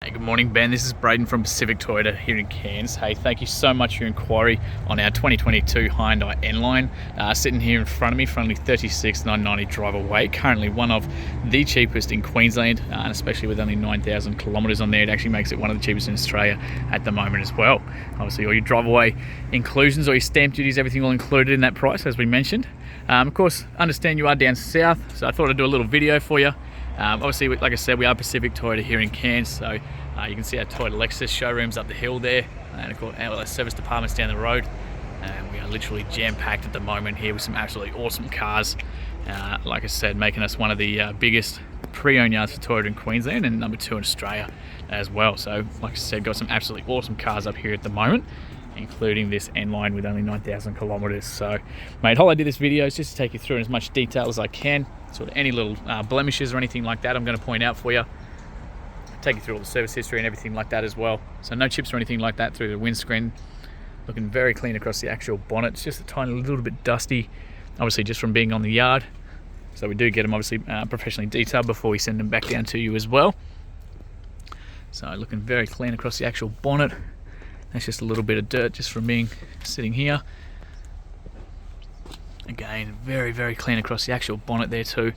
Hey, good morning, Ben. This is Braden from Pacific Toyota here in Cairns. Hey, thank you so much for your inquiry on our 2022 Hyundai N-Line. Sitting here in front of me, only 36,990 drive away. Currently one of the cheapest in Queensland, and especially with only 9,000 kilometres on there, it actually makes it one of the cheapest in Australia at the moment as well. Obviously, all your drive away inclusions, all your stamp duties, everything all included in that price, as we mentioned. Of course, understand you are down south, so I thought I'd do a little video for you. Obviously, like I said, we are Pacific Toyota here in Cairns, so you can see our Toyota Lexus showrooms up the hill there, and of course our service departments down the road. And we are literally jam-packed at the moment here with some absolutely awesome cars. Like I said, making us one of the biggest pre-owned yards for Toyota in Queensland and number 2 in Australia as well. So, like I said, got some absolutely awesome cars up here at the moment, including this N-Line with only 9,000 kilometres. So, mate, whole idea of this video is just to take you through in as much detail as I can. Sort of any little blemishes or anything like that I'm going to point out for you. Take you through all the service history and everything like that as well. So no chips or anything like that through the windscreen. Looking very clean across the actual bonnet. It's just a tiny little bit dusty, obviously just from being on the yard. So we do get them obviously professionally detailed before we send them back down to you as well. So looking very clean across the actual bonnet. That's just a little bit of dirt just from being sitting here. Again, very, very clean across the actual bonnet there too.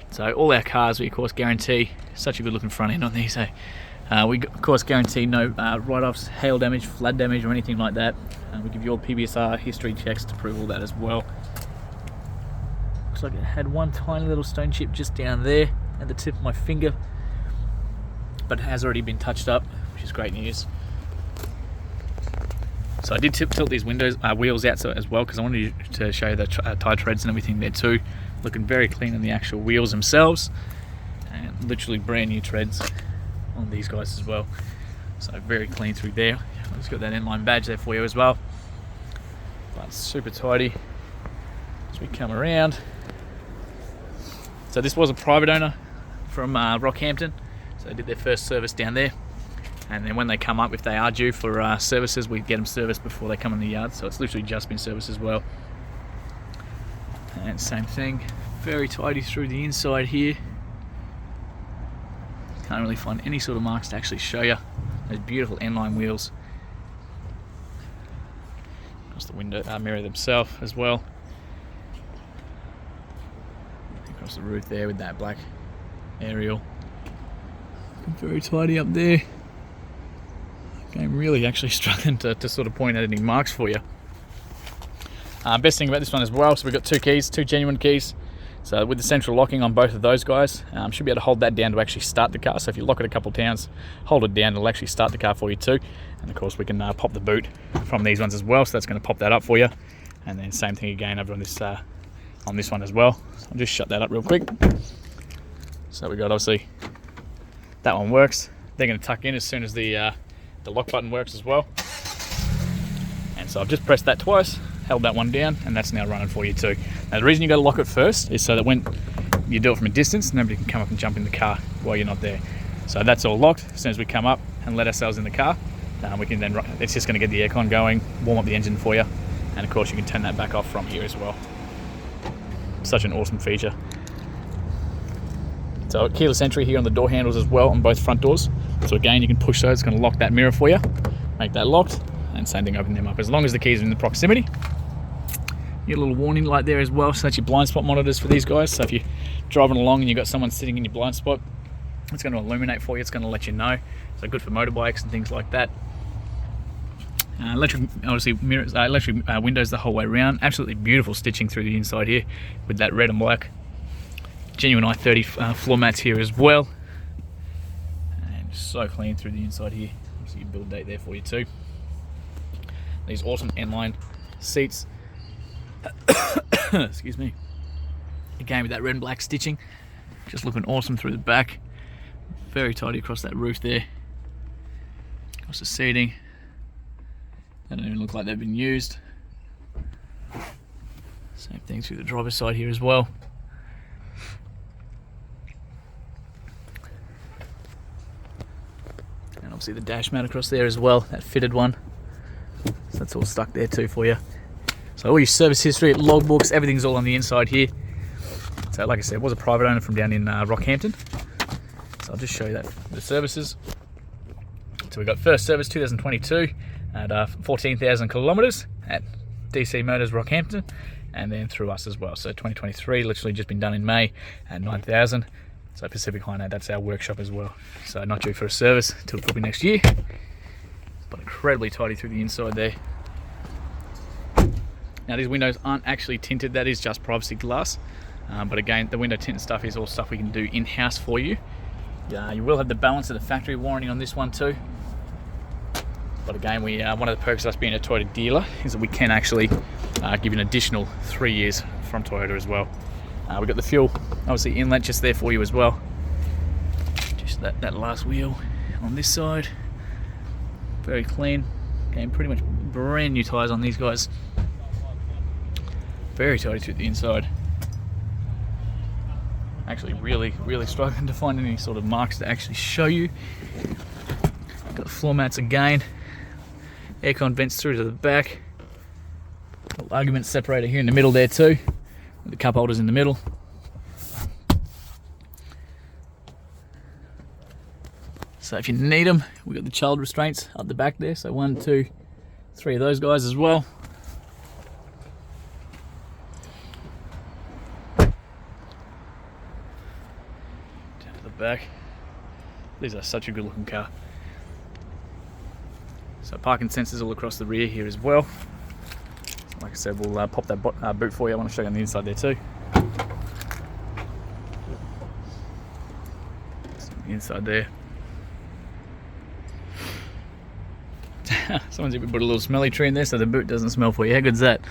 So all our cars, we of course guarantee such a good looking front end on these. We of course guarantee no write-offs, hail damage, flood damage or anything like that. We give you all PBSR history checks to prove all that as well. Looks like it had one tiny little stone chip just down there at the tip of my finger, but it has already been touched up, which is great news. So I did tilt these wheels out as well because I wanted you to show you the tyre treads and everything there too. Looking very clean on the actual wheels themselves, and literally brand new treads on these guys as well. So very clean through there. I've just got that N-Line badge there for you as well. But super tidy as we come around. So this was a private owner from Rockhampton. So they did their first service down there. And then when they come up, if they are due for services, we get them serviced before they come in the yard. So it's literally just been serviced as well. And same thing, very tidy through the inside here. Can't really find any sort of marks to actually show you. Those beautiful N-Line wheels. Across the window mirror themselves as well. Across the roof there with that black aerial. Looking very tidy up there. I'm really actually struggling to sort of point out any marks for you. Best thing about this one as well, so we've got 2 keys, 2 genuine keys. So with the central locking on both of those guys, should be able to hold that down to actually start the car. So if you lock it a couple of times, hold it down, it'll actually start the car for you too. And of course we can pop the boot from these ones as well, so that's going to pop that up for you. And then same thing again over on this one as well. So I'll just shut that up real quick. So we got obviously that one works. They're going to tuck in as soon as the lock button works as well. And so I've just pressed that twice, held that one down, and that's now running for you too. Now the reason you got to lock it first is so that when you do it from a distance, nobody can come up and jump in the car while you're not there. So that's all locked. As soon as we come up and let ourselves in the car, we can then, it's just going to get the aircon going, warm up the engine for you, and of course you can turn that back off from here as well. Such an awesome feature. So keyless entry here on the door handles as well on both front doors. So again, you can push those, it's going to lock that mirror for you, make that locked, and same thing, open them up. As long as the keys are in the proximity. You get a little warning light there as well, so that's your blind spot monitors for these guys. So if you're driving along and you've got someone sitting in your blind spot, it's going to illuminate for you, it's going to let you know. So good for motorbikes and things like that. Electric, obviously, mirrors, electric windows the whole way around. Absolutely beautiful stitching through the inside here with that red and black. Genuine I30 floor mats here as well. And so clean through the inside here. Obviously your build date there for you too. These awesome N-Line seats. Excuse me. Again with that red and black stitching. Just looking awesome through the back. Very tidy across that roof there. Across the seating. They don't even look like they've been used. Same thing through the driver's side here as well. And obviously the dash mat across there as well, that fitted one. So that's all stuck there too for you. So all your service history, logbooks, everything's all on the inside here. So like I said, it was a private owner from down in Rockhampton. So I'll just show you that the services. So we got first service 2022 at 14,000 kilometers at DC Motors Rockhampton, and then through us as well. So 2023 literally just been done in May at 9,000. So Pacific Hyundai, that's our workshop as well. So not due for a service until probably next year, but incredibly tidy through the inside there. Now these windows aren't actually tinted, that is just privacy glass. But again, the window tint stuff is all stuff we can do in-house for you. You will have the balance of the factory warranty on this one too. But again, one of the perks of us being a Toyota dealer is that we can actually give you an additional 3 years from Toyota as well. We've got the fuel, obviously inlet just there for you as well. Just that last wheel on this side. Very clean. Again, pretty much brand new tyres on these guys. Very tidy through the inside. Actually really struggling to find any sort of marks to actually show you. Got the floor mats again. Aircon vents through to the back. Little argument separator here in the middle there too, with the cup holders in the middle. So if you need them, we've got the child restraints up the back there. So 1, 2, 3 of those guys as well. Down to the back. These are such a good looking car. So parking sensors all across the rear here as well. Like I said, we'll pop that boot for you. I want to show you on the inside there too. So the inside there. Someone's even put a little smelly tree in there so the boot doesn't smell for you. How good's that?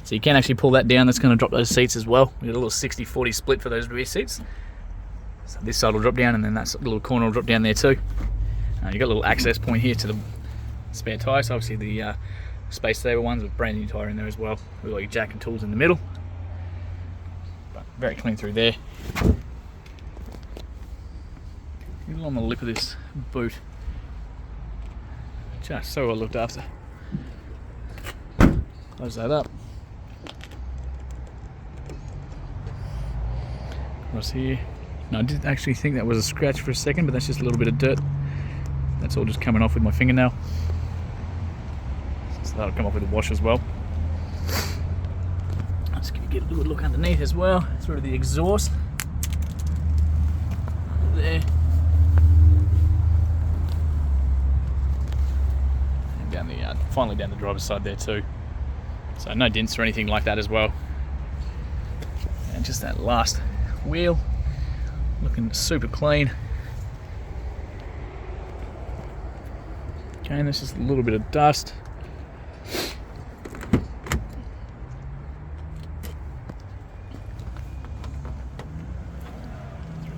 So you can actually pull that down. That's going to drop those seats as well. We got a little 60-40 split for those rear seats. So this side will drop down, and then that little corner will drop down there too. You got a little access point here to the spare tyre. So obviously the space saver ones with brand new tyre in there as well. We've got your jack and tools in the middle. But very clean through there. Even on the lip of this boot. Just so well looked after. Close that up. Across here. Now I did actually think that was a scratch for a second, but that's just a little bit of dirt. That's all just coming off with my fingernail. So that'll come off with a wash as well. I'll just get a good look underneath as well. Through the exhaust. There. Finally down the driver's side there too. So no dents or anything like that as well. And just that last wheel, looking super clean. Okay, and there's just a little bit of dust. Through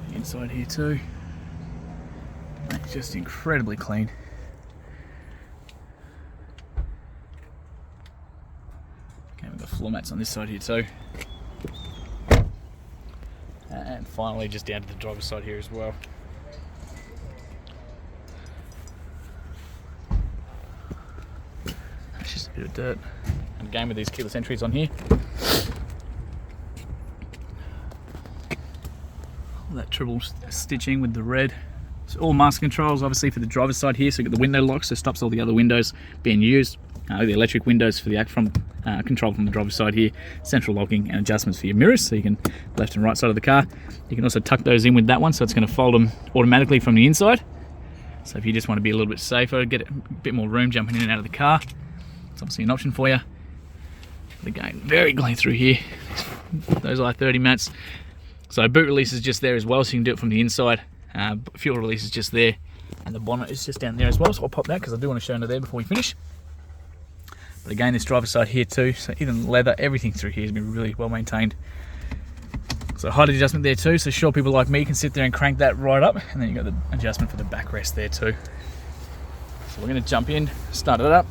the inside here too. It's just incredibly clean. Floor mats on this side here too. And finally just down to the driver's side here as well. That's just a bit of dirt. And again with these keyless entries on here. All that triple stitching with the red. So all master controls obviously for the driver's side here. So you've got the window lock, so it stops all the other windows being used. The electric windows for the control from the driver's side here, central locking and adjustments for your mirrors, so you can left and right side of the car. You can also tuck those in with that one, so it's going to fold them automatically from the inside. So if you just want to be a little bit safer, get a bit more room jumping in and out of the car, it's obviously an option for you. But again, very clean through here. Those I30 mats. So boot release is just there as well, so you can do it from the inside. Fuel release is just there, and the bonnet is just down there as well. So I'll pop that because I do want to show under there before we finish. But again, this driver's side here too, so even leather, everything through here has been really well maintained. So height adjustment there too, so sure people like me can sit there and crank that right up, and then you've got the adjustment for the backrest there too. So we're going to jump in, start it up.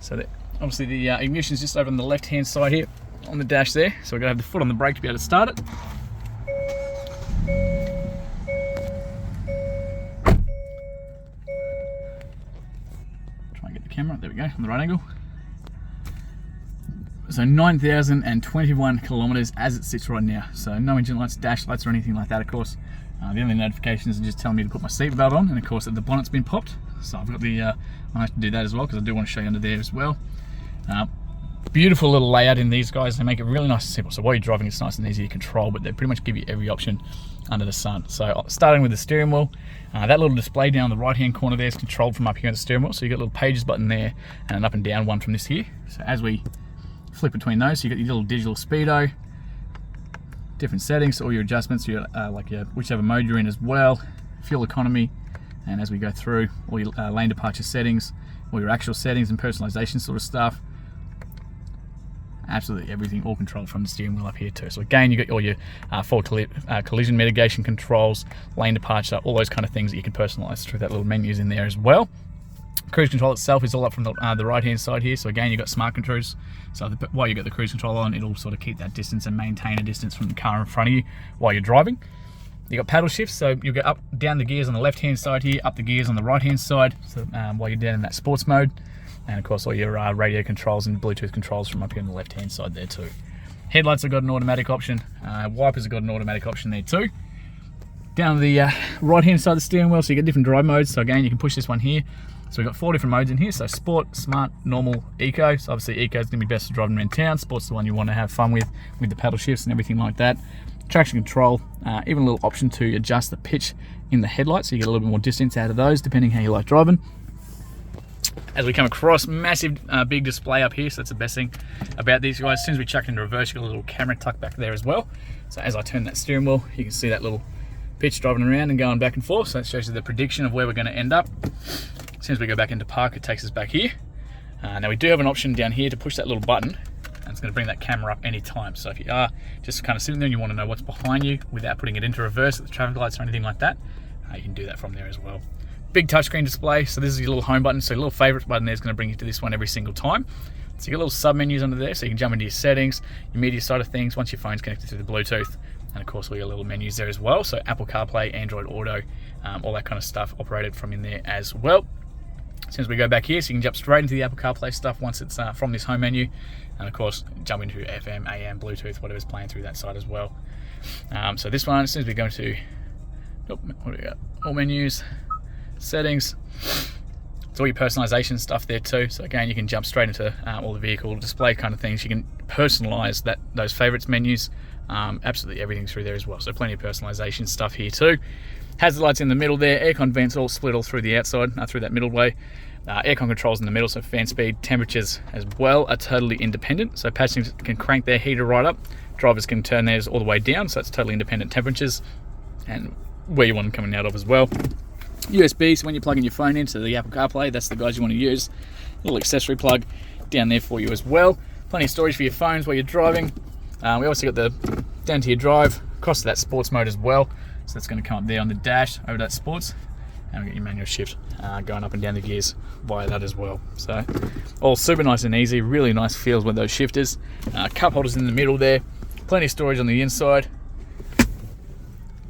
So obviously the ignition is just over on the left hand side here on the dash there, so we're going to have the foot on the brake to be able to start it. Camera, there we go, on the right angle. So 9,021 kilometers as it sits right now. So no engine lights, dash lights or anything like that, of course. The only notifications are just telling me to put my seatbelt on, and of course that the bonnet's been popped. So I've got the, I have to do that as well because I do want to show you under there as well. Beautiful little layout in these guys. They make it really nice and simple. So while you're driving, it's nice and easy to control, but they pretty much give you every option under the sun. So starting with the steering wheel, that little display down the right-hand corner there is controlled from up here on the steering wheel. So you got a little pages button there and an up and down one from this here. So as we flick between those, so you got your little digital speedo, different settings, all your adjustments, your like your whichever mode you're in as well, fuel economy, and as we go through, all your lane departure settings, all your actual settings and personalization sort of stuff. Absolutely everything, all controlled from the steering wheel up here too. So again, you got all your forward collision mitigation controls, lane departure, all those kind of things that you can personalize through that little menus in there as well. Cruise control itself is all up from the right hand side here. So again, you've got smart controls. So while you've got the cruise control on, it'll sort of keep that distance and maintain a distance from the car in front of you while you're driving. You've got paddle shifts, so you'll go up, down the gears on the left hand side here, up the gears on the right hand side, so while you're down in that sports mode. And of course all your radio controls and Bluetooth controls from up here on the left hand side there too. Headlights have got an automatic option, wipers have got an automatic option there too. Down the right hand side of the steering wheel, so you get different drive modes. So again, you can push this one here. So we've got 4 different modes in here, so sport, smart, normal, eco. So obviously eco is going to be best for driving around town. Sport's the one you want to have fun with the paddle shifts and everything like that. Traction control, even a little option to adjust the pitch in the headlights, so you get a little bit more distance out of those depending how you like driving. As we come across, massive big display up here, so that's the best thing about these guys. As soon as we chuck into reverse, you've got a little camera tucked back there as well. So as I turn that steering wheel, you can see that little pitch driving around and going back and forth. So that shows you the prediction of where we're going to end up. As soon as we go back into park, it takes us back here. Now we do have an option down here to push that little button, and it's going to bring that camera up anytime. So if you are just kind of sitting there and you want to know what's behind you without putting it into reverse at the traffic lights or anything like that, you can do that from there as well. Big touchscreen display, so this is your little home button, so your little favorites button there is going to bring you to this one every single time. So you got little sub menus under there, so you can jump into your settings, your media side of things, once your phone's connected through the Bluetooth, and of course all your little menus there as well. So Apple CarPlay, Android Auto, all that kind of stuff operated from in there as well. As soon as we go back here, so you can jump straight into the Apple CarPlay stuff once it's from this home menu, and of course jump into FM, AM, Bluetooth, whatever's playing through that side as well. So this one, as soon as we go to, what do we got? All menus, settings, it's all your personalization stuff there too. So again, you can jump straight into all the vehicle display kind of things. You can personalize those favorites menus, absolutely everything through there as well. So plenty of personalization stuff here too. Hazard lights in the middle there, aircon vents all split all through the outside, through that middle way. Aircon controls in the middle, so fan speed, temperatures as well are totally independent. So passengers can crank their heater right up, drivers can turn theirs all the way down, so it's totally independent temperatures and where you want them coming out of as well. USB, so when you're plugging your phone into the Apple CarPlay, that's the guys you want to use. Little accessory plug down there for you as well. Plenty of storage for your phones while you're driving. We also got the down to your drive, across to that sports mode as well. So that's going to come up there on the dash over that sports, and we got your manual shift going up and down the gears via that as well. So all super nice and easy, really nice feels with those shifters. Cup holders in the middle there, plenty of storage on the inside.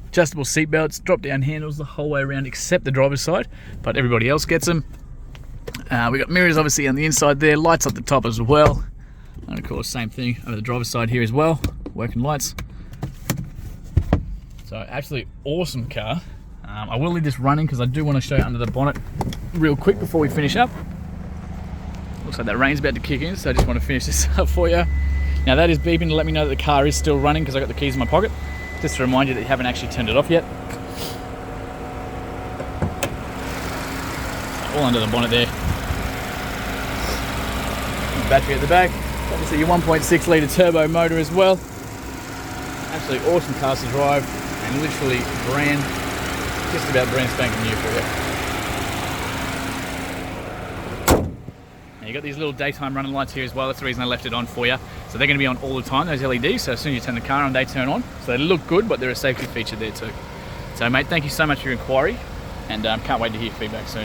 Adjustable seat belts, drop down handles the whole way around except the driver's side, but everybody else gets them. We got mirrors obviously on the inside there, lights up the top as well, and of course same thing over the driver's side here as well, working lights. So absolutely awesome car. I will leave this running because I do want to show you under the bonnet real quick before we finish up. Looks like that rain's about to kick in, so I just want to finish this up for you. Now that is beeping to let me know that the car is still running because I got the keys in my pocket. Just to remind you that you haven't actually turned it off yet. All under the bonnet there. Battery at the back. Obviously your 1.6 litre turbo motor as well. Absolutely awesome car to drive and literally just about brand spanking new for you. Now you got these little daytime running lights here as well. That's the reason I left it on for you. So they're going to be on all the time, those LEDs. So as soon as you turn the car on, they turn on. So they look good, but they're a safety feature there too. So mate, thank you so much for your inquiry, and can't wait to hear feedback soon.